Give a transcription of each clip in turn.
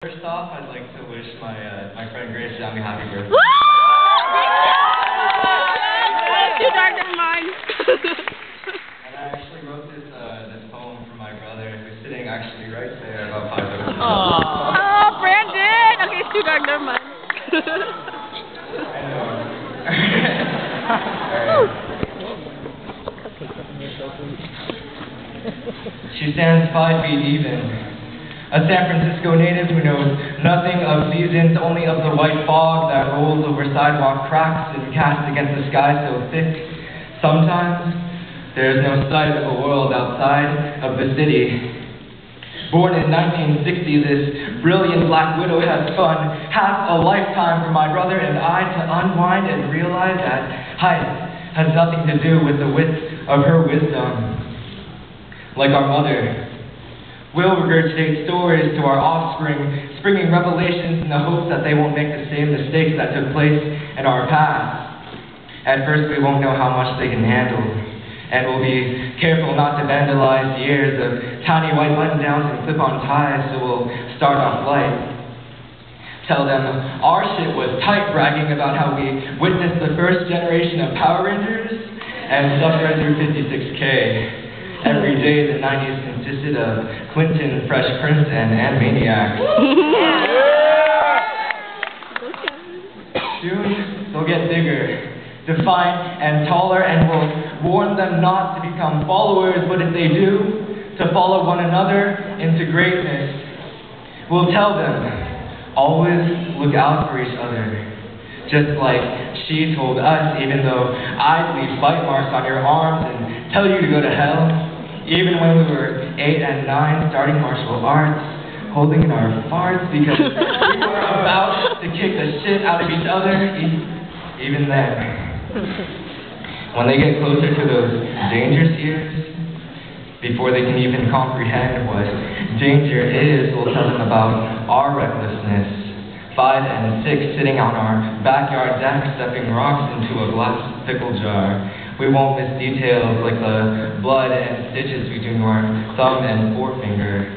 First off, I'd like to wish my friend Grace Young a happy birthday. Too dark, never mind. And I actually wrote this poem for my brother, who's sitting actually right there about 5 minutes ago. Oh, Brandon! Okay, it's too dark, never mind. I know. She stands 5 feet even. A San Francisco native who knows nothing of seasons, only of the white fog that rolls over sidewalk cracks and casts against the sky so thick. Sometimes there is no sight of a world outside of the city. Born in 1960, this brilliant black widow has spun half a lifetime for my brother and I to unwind and realize that height has nothing to do with the width of her wisdom. Like our mother, we'll regurgitate stories to our offspring, springing revelations in the hopes that they won't make the same mistakes that took place in our past. At first, we won't know how much they can handle, and we'll be careful not to vandalize years of tiny white button-downs and clip-on ties, so we'll start off light. Tell them our shit was tight, bragging about how we witnessed the first generation of Power Rangers and suffered through 56K. Every day the 90s consisted of Clinton, Fresh Prince, and Animaniacs. Soon they'll get bigger, defined, and taller, and we'll warn them not to become followers, but if they do, to follow one another into greatness. We'll tell them, always look out for each other. Just like she told us, even though I'd leave bite marks on your arms and tell you to go to hell. Even when we were 8 and 9, starting martial arts, holding in our farts because we were about to kick the shit out of each other, even then. When they get closer to those dangerous years, before they can even comprehend what danger is, we'll tell them about our recklessness. 5 and 6 sitting on our backyard deck, stuffing rocks into a glass pickle jar. We won't miss details like the blood and stitches between our thumb and forefinger.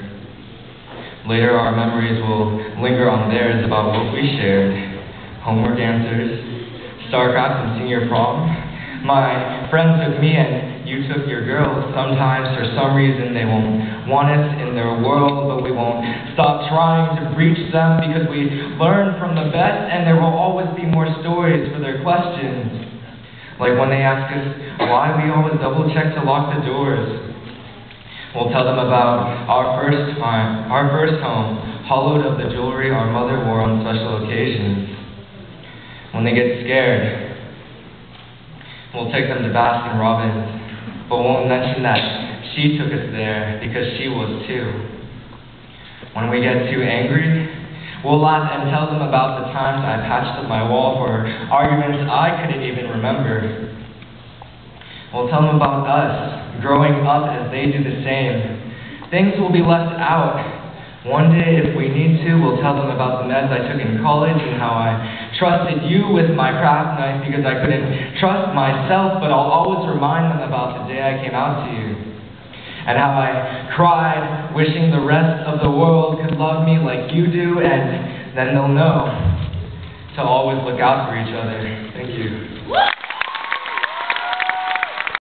Later, our memories will linger on theirs about what we shared. Homework answers, StarCraft and senior prom. My friend took me and you took your girl. Sometimes, for some reason, they won't want us in their world, but we won't stop trying to reach them because we learn from the best, and there will always be more stories for their questions. Like when they ask us why we always double-check to lock the doors. We'll tell them about our first home, hollowed of the jewelry our mother wore on special occasions. When they get scared, we'll take them to Baskin Robbins, but won't mention that she took us there because she was too. When we get too angry, we'll laugh and tell them about the times I patched up my wall for arguments I couldn't even remember. We'll tell them about us, growing up as they do the same. Things will be left out. One day, if we need to, we'll tell them about the meds I took in college and how I trusted you with my craft knife because I couldn't trust myself, but I'll always remind them about the day I came out to you. And how I cried, wishing the rest of the world could love me like you do, and then they'll know to always look out for each other. Thank you.